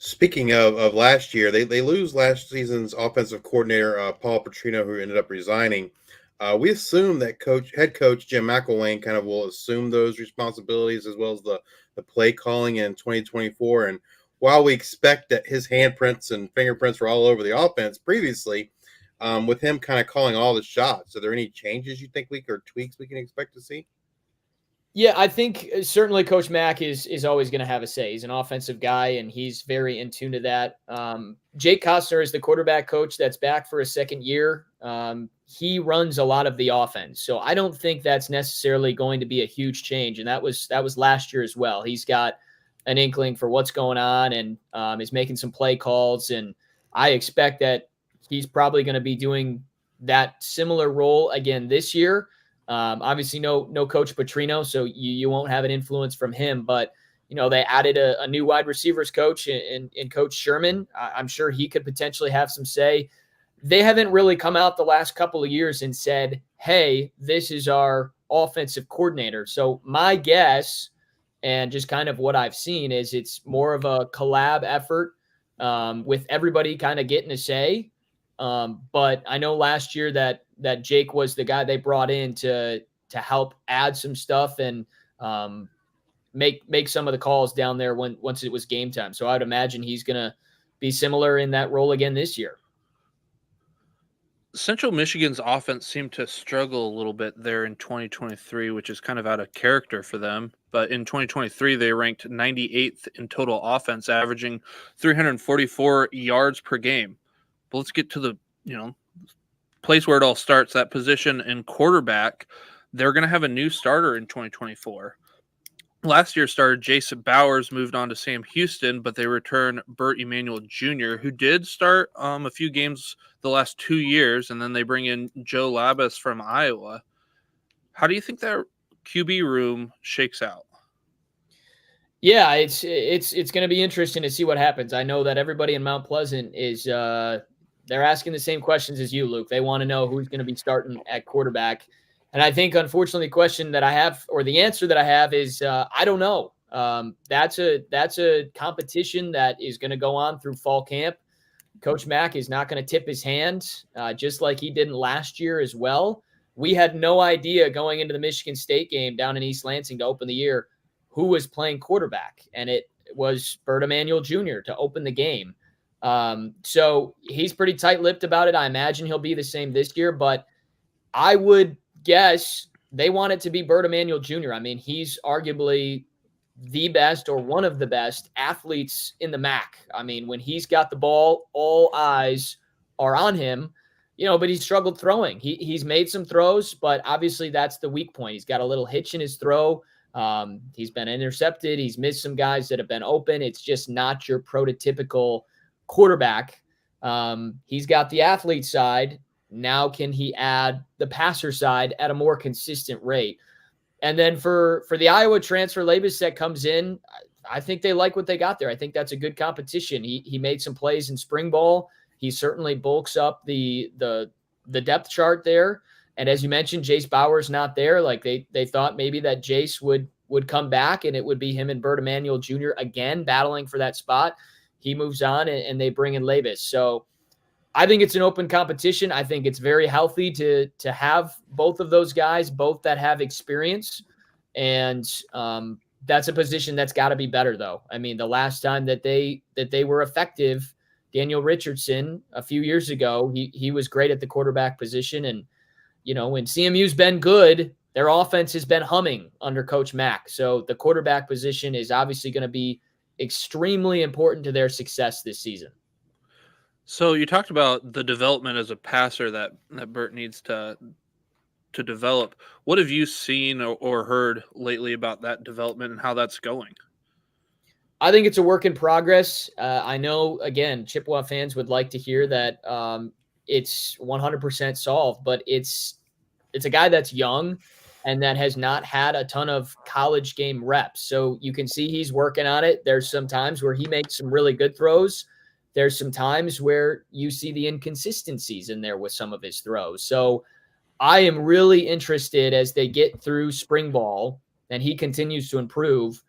Speaking of last year, they lose last season's offensive coordinator Paul Petrino, who ended up resigning. We assume that head coach Jim McElwain kind of will assume those responsibilities as well as the play calling in 2024. And while we expect that his handprints and fingerprints were all over the offense previously, with him kind of calling all the shots, are there any changes you think or tweaks we can expect to see? Yeah, I think certainly Coach Mack is always going to have a say. He's an offensive guy, and he's very in tune to that. Jake Costner is the quarterback coach that's back for a second year. He runs a lot of the offense, so I don't think that's necessarily going to be a huge change. And that was last year as well. He's got an inkling for what's going on, and is making some play calls. And I expect that he's probably going to be doing that similar role again this year. Obviously, no Coach Petrino, so you won't have an influence from him. But they added a new wide receivers coach in Coach Sherman. I'm sure he could potentially have some say. They haven't really come out the last couple of years and said, "Hey, this is our offensive coordinator." So my guess, and just kind of what I've seen, is it's more of a collab effort with everybody kind of getting a say. But I know last year that Jake was the guy they brought in to help add some stuff and make some of the calls down there once it was game time. So I would imagine he's going to be similar in that role again this year. Central Michigan's offense seemed to struggle a little bit there in 2023, which is kind of out of character for them. But in 2023, they ranked 98th in total offense, averaging 344 yards per game. But let's get to the, place where it all starts, that position in quarterback. They're going to have a new starter in 2024. Last year starter Jason Bowers moved on to Sam Houston, but they return Burt Emanuel Jr., who did start a few games the last 2 years, and then they bring in Joe Labus from Iowa. How do you think that QB room shakes out? Yeah, it's going to be interesting to see what happens. I know that everybody in Mount Pleasant is they're asking the same questions as you, Luke. They want to know who's going to be starting at quarterback. And I think, unfortunately, the question that I have, or the answer that I have, is I don't know. That's a competition that is going to go on through fall camp. Coach Mack is not going to tip his hand, just like he didn't last year as well. We had no idea going into the Michigan State game down in East Lansing to open the year who was playing quarterback, and it was Burt Emanuel Jr. to open the game. So he's pretty tight-lipped about it. I imagine he'll be the same this year, but I would guess they want it to be Burt Emanuel Jr. I mean, he's arguably the best or one of the best athletes in the MAC. I mean, when he's got the ball, all eyes are on him, but he's struggled throwing. He's made some throws, but obviously that's the weak point. He's got a little hitch in his throw. He's been intercepted. He's missed some guys that have been open. It's just not your prototypical quarterback. He's got the athlete side. Now can he add the passer side at a more consistent rate? And then for the Iowa transfer, Labus that comes in, I think they like what they got there. I think that's a good competition. He made some plays in spring ball. He certainly bulks up the depth chart there. And as you mentioned, Jace Bauer's not there. Like they thought maybe that Jace would come back and it would be him and Burt Emanuel Jr. again battling for that spot. He moves on and they bring in Labus. So I think it's an open competition. I think it's very healthy to have both of those guys, both that have experience. And that's a position that's got to be better, though. I mean, the last time that they were effective, Daniel Richardson, a few years ago, he was great at the quarterback position. And, when CMU's been good, their offense has been humming under Coach Mack. So the quarterback position is obviously going to be extremely important to their success this season. So you talked about the development as a passer that Burt needs to develop. What have you seen or heard lately about that development and how that's going? I think it's a work in progress. I know, again, Chippewa fans would like to hear that it's 100% solved, but it's a guy that's young and that has not had a ton of college game reps. So you can see he's working on it. There's some times where he makes some really good throws. There's some times where you see the inconsistencies in there with some of his throws. So I am really interested as they get through spring ball and he continues to improve,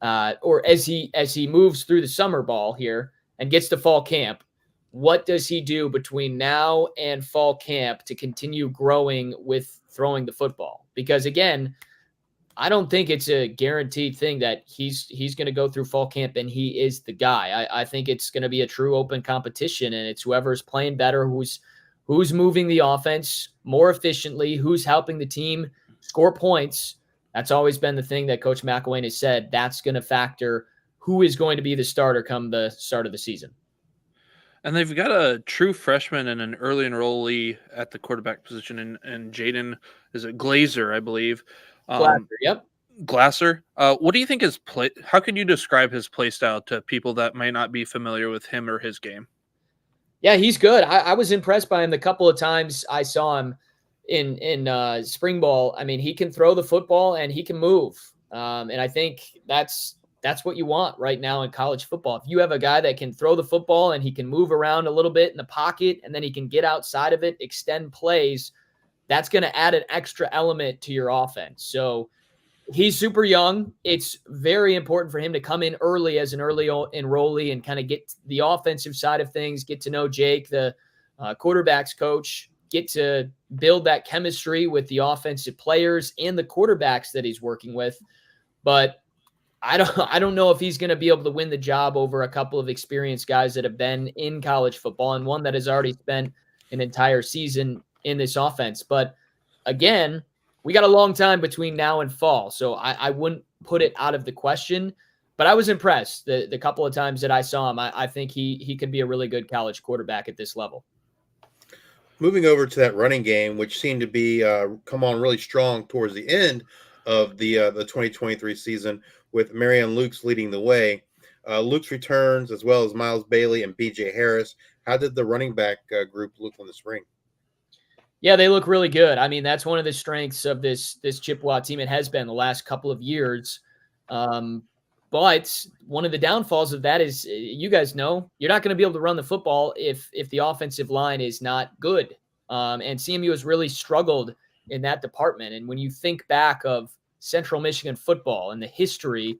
or as he moves through the summer ball here, and gets to fall camp, what does he do between now and fall camp to continue growing with throwing the football? Because again, I don't think it's a guaranteed thing that he's going to go through fall camp and he is the guy. I think it's going to be a true open competition, and it's whoever's playing better, who's moving the offense more efficiently, who's helping the team score points. That's always been the thing that Coach McElwain has said. That's going to factor who is going to be the starter come the start of the season. And they've got a true freshman and an early enrollee at the quarterback position, and Jaden, is it Glazer, I believe. Glasser, yep. Glasser. What do you think his play? How can you describe his play style to people that might not be familiar with him or his game? Yeah, he's good. I was impressed by him the couple of times I saw him in spring ball. I mean, he can throw the football and he can move. And I think that's what you want right now in college football. If you have a guy that can throw the football and he can move around a little bit in the pocket and then he can get outside of it, extend plays, that's going to add an extra element to your offense. So he's super young. It's very important for him to come in early as an early enrollee and kind of get the offensive side of things, get to know Jake, the quarterback's coach, get to build that chemistry with the offensive players and the quarterbacks that he's working with. But I don't know if he's going to be able to win the job over a couple of experienced guys that have been in college football and one that has already spent an entire season in this offense. But again, we got a long time between now and fall, so I wouldn't put it out of the question. But I was impressed the couple of times that I saw him. I think he could be a really good college quarterback at this level. Moving over to that running game, which seemed to be come on really strong towards the end of the 2023 season, with Marion Lukes leading the way. Lukes returns, as well as Miles Bailey and B.J. Harris. How did the running back group look in the spring? Yeah, they look really good. I mean, that's one of the strengths of this Chippewa team. It has been the last couple of years. But one of the downfalls of that is, you guys know, you're not going to be able to run the football if the offensive line is not good. And CMU has really struggled in that department. And when you think back of Central Michigan football and the history,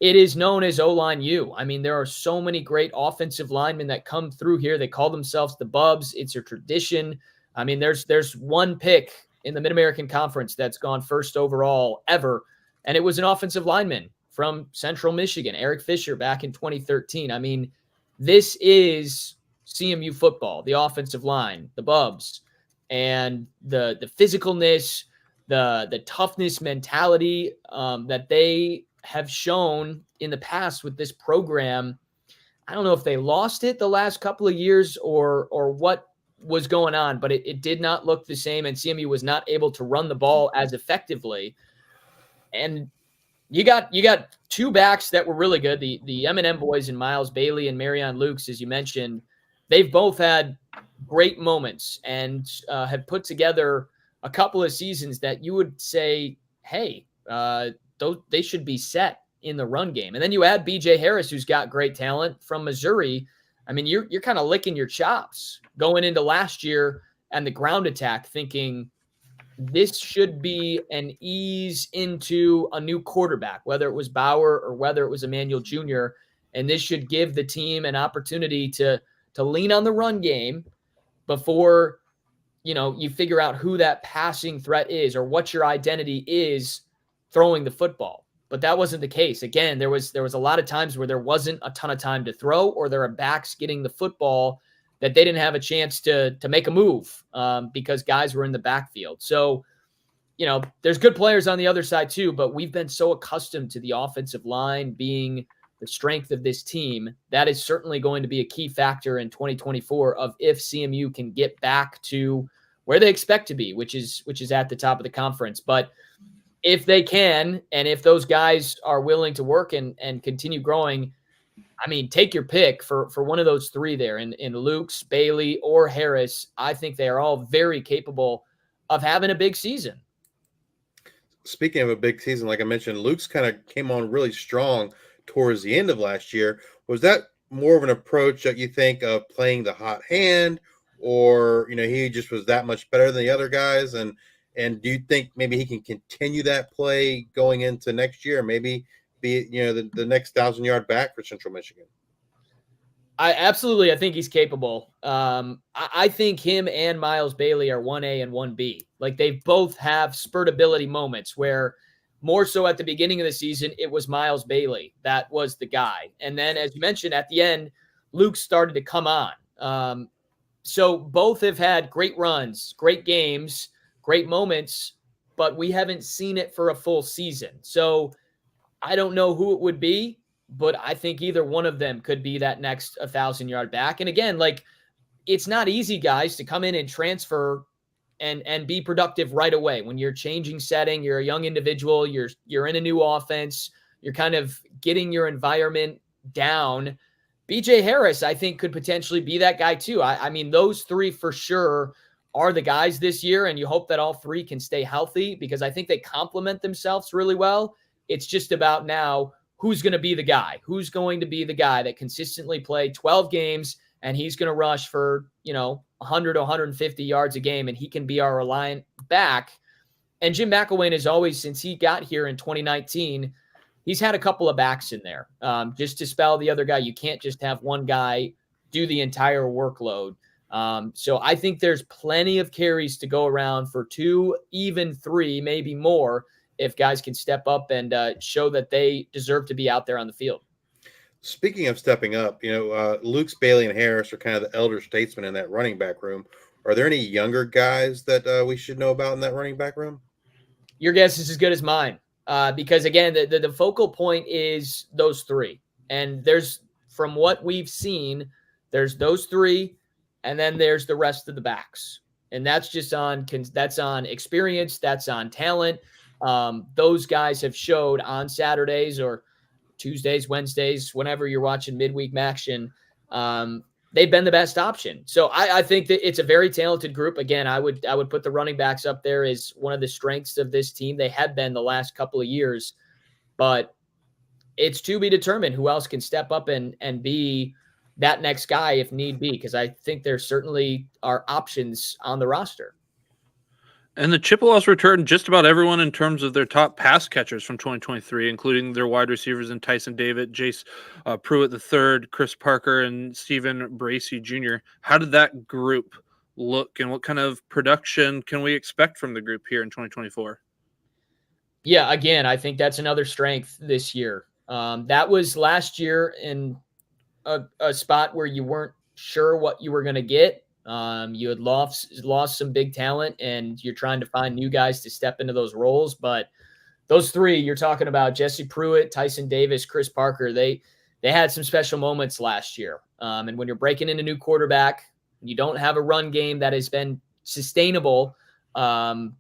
it is known as O-line U. I mean, there are so many great offensive linemen that come through here. They call themselves the Bubs. It's a tradition. I mean, there's one pick in the Mid-American Conference that's gone first overall ever, and it was an offensive lineman from Central Michigan, Eric Fisher, back in 2013. I mean, this is CMU football, the offensive line, the Bubs, and the physicalness, the toughness mentality that they have shown in the past with this program. I don't know if they lost it the last couple of years or what was going on, but it did not look the same, and CMU was not able to run the ball as effectively. And you got two backs that were really good. The M&M boys and Miles Bailey and Marion Lukes, as you mentioned, they've both had great moments and have put together a couple of seasons that you would say, hey, they should be set in the run game. And then you add B.J. Harris, who's got great talent from Missouri. I mean, you're kind of licking your chops going into last year and the ground attack, thinking this should be an ease into a new quarterback, whether it was Bauer or whether it was Emmanuel Jr. And this should give the team an opportunity to lean on the run game before, you figure out who that passing threat is or what your identity is throwing the football. But that wasn't the case. Again, there was a lot of times where there wasn't a ton of time to throw, or there are backs getting the football that they didn't have a chance to make a move because guys were in the backfield. So, there's good players on the other side too, but we've been so accustomed to the offensive line being the strength of this team. That is certainly going to be a key factor in 2024 of if CMU can get back to where they expect to be, which is at the top of the conference. But if they can, and if those guys are willing to work and continue growing, I mean, take your pick for one of those three there in Lukes, Bailey, or Harris. I think they are all very capable of having a big season. Speaking of a big season, like I mentioned, Lukes kind of came on really strong towards the end of last year. Was that more of an approach that you think of playing the hot hand, or, he just was that much better than the other guys? And do you think maybe he can continue that play going into next year? Maybe be, the next 1,000-yard back for Central Michigan? I think he's capable. I think him and Miles Bailey are 1A and 1B. Like they both have spurtability moments where more so at the beginning of the season, it was Miles Bailey. That was the guy. And then as you mentioned at the end, Luke started to come on. So both have had great runs, great games, great moments, but we haven't seen it for a full season. So I don't know who it would be, but I think either one of them could be that next 1,000-yard back. And again, like it's not easy, guys, to come in and transfer and be productive right away. When you're changing setting, you're a young individual, you're in a new offense, you're kind of getting your environment down. BJ Harris, I think, could potentially be that guy too. I mean, those three for sure are the guys this year, and you hope that all three can stay healthy because I think they complement themselves really well. It's just about now who's going to be the guy? Who's going to be the guy that consistently played 12 games and he's going to rush for, 100 to 150 yards a game and he can be our reliant back. And Jim McElwain has always, since he got here in 2019, he's had a couple of backs in there just to spell the other guy. You can't just have one guy do the entire workload. So I think there's plenty of carries to go around for 2, even 3, maybe more, if guys can step up and show that they deserve to be out there on the field. Speaking of stepping up, Luke's, Bailey, and Harris are kind of the elder statesmen in that running back room. Are there any younger guys that we should know about in that running back room? Your guess is as good as mine because, again, the focal point is those three. And there's, from what we've seen, there's those three, and then there's the rest of the backs. And that's just on experience. That's on talent. Those guys have showed on Saturdays or Tuesdays, Wednesdays, whenever you're watching midweek action, they've been the best option. So I think that it's a very talented group. Again, I would put the running backs up there as one of the strengths of this team. They have been the last couple of years, but it's to be determined who else can step up and be that next guy if need be, because I think there certainly are options on the roster. And the Chippewas returned just about everyone in terms of their top pass catchers from 2023, including their wide receivers in Tyson David, Jace Pruitt III, Chris Parker, and Stephen Bracey Jr. How did that group look, and what kind of production can we expect from the group here in 2024? Yeah, again, I think that's another strength this year. That was last year in a spot where you weren't sure what you were going to get. You had lost some big talent, and you're trying to find new guys to step into those roles. But those three you're talking about, Jesse Pruitt, Tyson Davis, Chris Parker, they had some special moments last year. And when you're breaking in a new quarterback, you don't have a run game that has been sustainable, and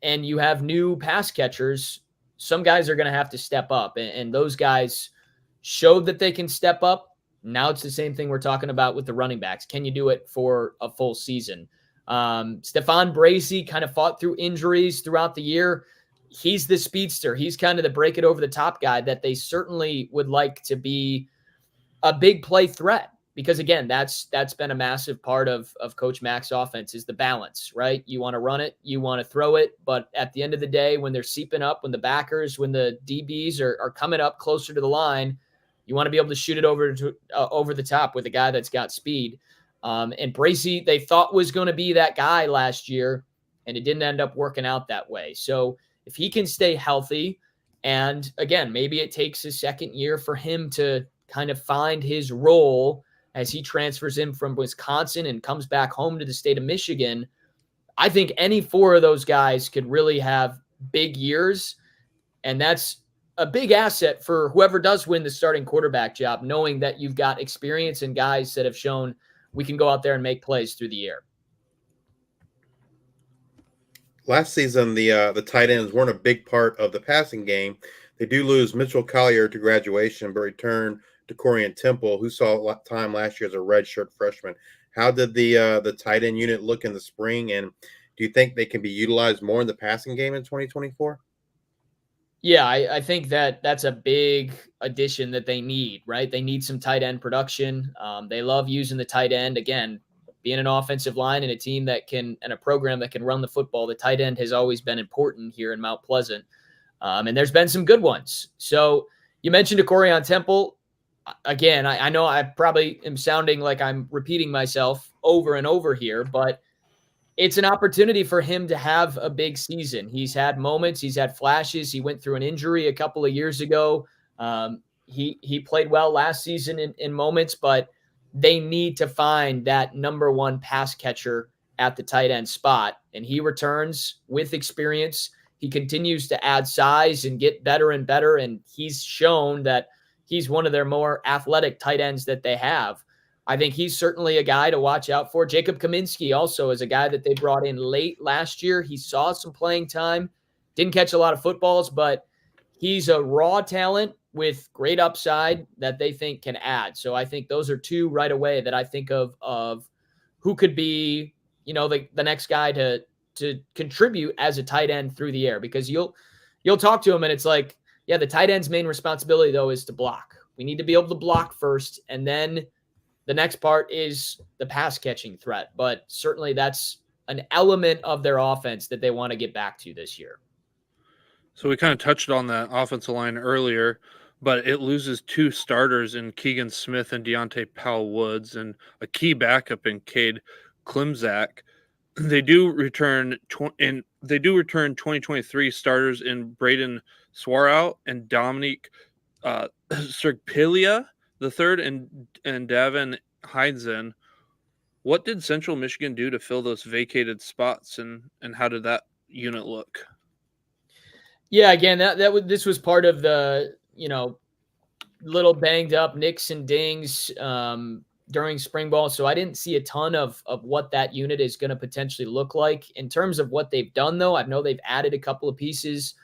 you have new pass catchers, some guys are going to have to step up. And those guys showed that they can step up. Now it's the same thing we're talking about with the running backs. Can you do it for a full season? Stephon Bracey kind of fought through injuries throughout the year. He's the speedster. He's kind of the break it over the top guy that they certainly would like to be a big play threat, because again, that's been a massive part of Coach Mack's offense is the balance, right? You want to run it, you want to throw it, but at the end of the day, when they're seeping up, when the backers, when the DBs are coming up closer to the line, you want to be able to shoot it over the top with a guy that's got speed. And Bracey, they thought was going to be that guy last year, and it didn't end up working out that way. So if he can stay healthy, and again, maybe it takes a second year for him to kind of find his role as he transfers in from Wisconsin and comes back home to the state of Michigan, I think any four of those guys could really have big years, and that's a big asset for whoever does win the starting quarterback job, knowing that you've got experience and guys that have shown we can go out there and make plays through the air. Last season, the tight ends weren't a big part of the passing game. They do lose Mitchell Collier to graduation, but return to Corian Temple, who saw time last year as a redshirt freshman. How did the tight end unit look in the spring, and do you think they can be utilized more in the passing game in 2024? Yeah, I think that's a big addition that they need, right? They need some tight end production. They love using the tight end. Again, being an offensive line and a team that can, and a program that can run the football, the tight end has always been important here in Mount Pleasant. And there's been some good ones. So you mentioned Corian Temple. again, I know I probably am sounding like I'm repeating myself over and over here, but it's an opportunity for him to have a big season. He's had moments, he's had flashes. He went through an injury a couple of years ago. He played well last season in moments, but they need to find that number one pass catcher at the tight end spot. And he returns with experience. He continues to add size and get better and better. And he's shown that he's one of their more athletic tight ends that they have. I think he's certainly a guy to watch out for. Jacob Kaminsky also is a guy that they brought in late last year. He saw some playing time, didn't catch a lot of footballs, but he's a raw talent with great upside that they think can add. So I think those are two right away that I think of who could be, the next guy to contribute as a tight end through the air, because you'll talk to him and it's like, yeah, the tight end's main responsibility though is to block. We need to be able to block first, and then the next part is the pass catching threat. But certainly that's an element of their offense that they want to get back to this year. So we kind of touched on that offensive line earlier, but it loses two starters in Keegan Smith and Deontay Powell-Woods and a key backup in Cade Klimzak. They do return 2023 starters in Braden Swarout and Dominique Serpilia the third and Davin Heinzen. What did Central Michigan do to fill those vacated spots, and how did that unit look? Yeah, again, this was part of the little banged up nicks and dings during spring ball, so I didn't see a ton of what that unit is going to potentially look like. In terms of what they've done, though, I know they've added a couple of pieces.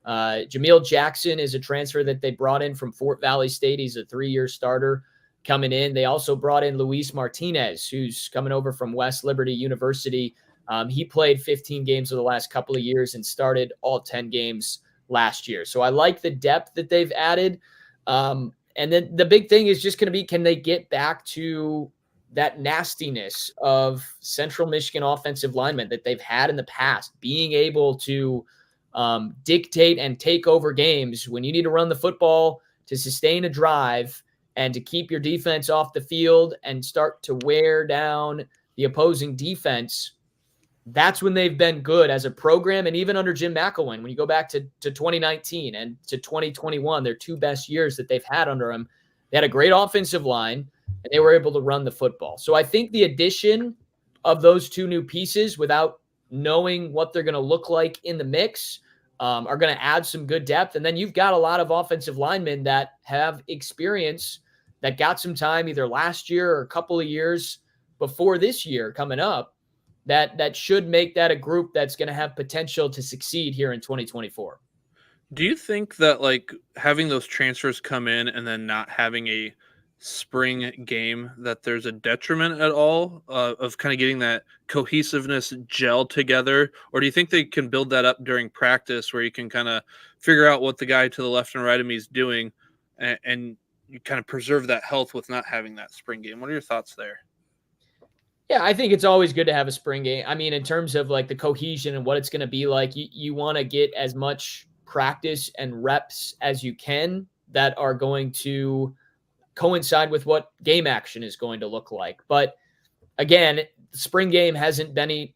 Jameel Jackson is a transfer that they brought in from Fort Valley State. He's a 3-year starter coming in. They also brought in Luis Martinez, who's coming over from West Liberty University. He played 15 games of the last couple of years and started all 10 games last year. So I like the depth that they've added. And then the big thing is just going to be, can they get back to that nastiness of Central Michigan offensive linemen that they've had in the past, being able to dictate and take over games when you need to run the football to sustain a drive and to keep your defense off the field and start to wear down the opposing defense. That's when they've been good as a program. And even under Jim McElwain, when you go back to 2019 and to 2021, their two best years that they've had under him, they had a great offensive line and they were able to run the football. So I think the addition of those two new pieces, without knowing what they're going to look like in the mix, are going to add some good depth. And then you've got a lot of offensive linemen that have experience that got some time either last year or a couple of years before this year coming up, that should make that a group that's going to have potential to succeed here in 2024. Do you think that like having those transfers come in and then not having a spring game, that there's a detriment at all of kind of getting that cohesiveness gel together? Or do you think they can build that up during practice where you can kind of figure out what the guy to the left and right of me is doing and you kind of preserve that health with not having that spring game? What are your thoughts there? Yeah, I think it's always good to have a spring game. I mean, in terms of like the cohesion and what it's going to be like, you want to get as much practice and reps as you can that are going to coincide with what game action is going to look like. But again, the spring game hasn't been,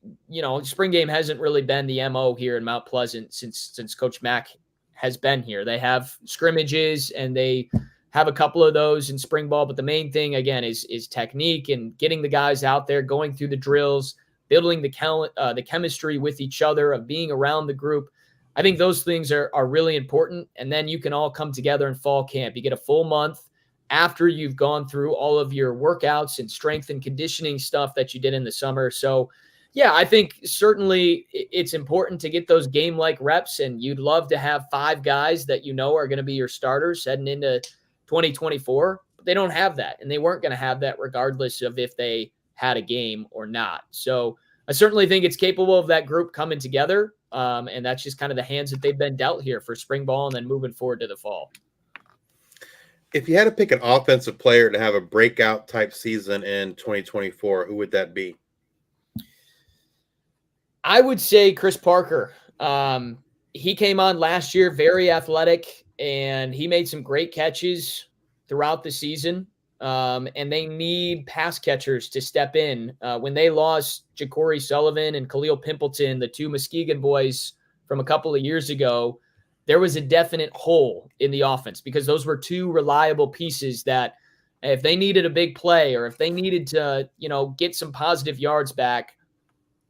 spring game hasn't really been the MO here in Mount Pleasant since Coach Mack has been here. They have scrimmages and they have a couple of those in spring ball, but the main thing again is technique and getting the guys out there, going through the drills, building the chemistry with each other, of being around the group. I think those things are really important. And then you can all come together in fall camp. You get a full month after you've gone through all of your workouts and strength and conditioning stuff that you did in the summer. So yeah, I think certainly it's important to get those game-like reps, and you'd love to have 5 guys that are going to be your starters heading into 2024, but they don't have that, and they weren't going to have that regardless of if they had a game or not. So I certainly think it's capable of that group coming together, and that's just kind of the hands that they've been dealt here for spring ball and then moving forward to the fall. If you had to pick an offensive player to have a breakout type season in 2024, who would that be? I would say Chris Parker. He came on last year, very athletic, and he made some great catches throughout the season, and they need pass catchers to step in. When they lost Ja'Cory Sullivan and Khalil Pimpleton, the two Muskegon boys from a couple of years ago, there was a definite hole in the offense because those were two reliable pieces that if they needed a big play or if they needed to, get some positive yards back,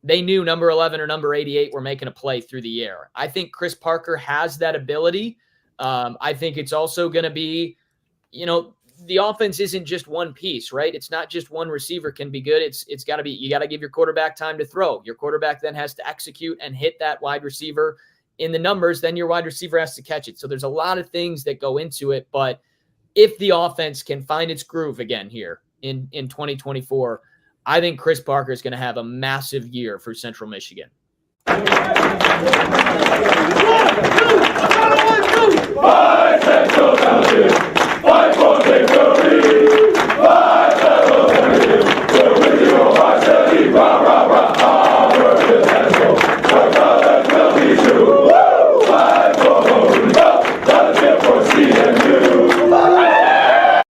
they knew number 11 or number 88 were making a play through the air. I think Chris Parker has that ability. I think it's also going to be, the offense isn't just one piece, right? It's not just one receiver can be good. It's got to be, you got to give your quarterback time to throw. Your quarterback then has to execute and hit that wide receiver in the numbers. Then your wide receiver has to catch it. So there's a lot of things that go into it. But if the offense can find its groove again here in 2024, I think Chris Parker is going to have a massive year for Central Michigan.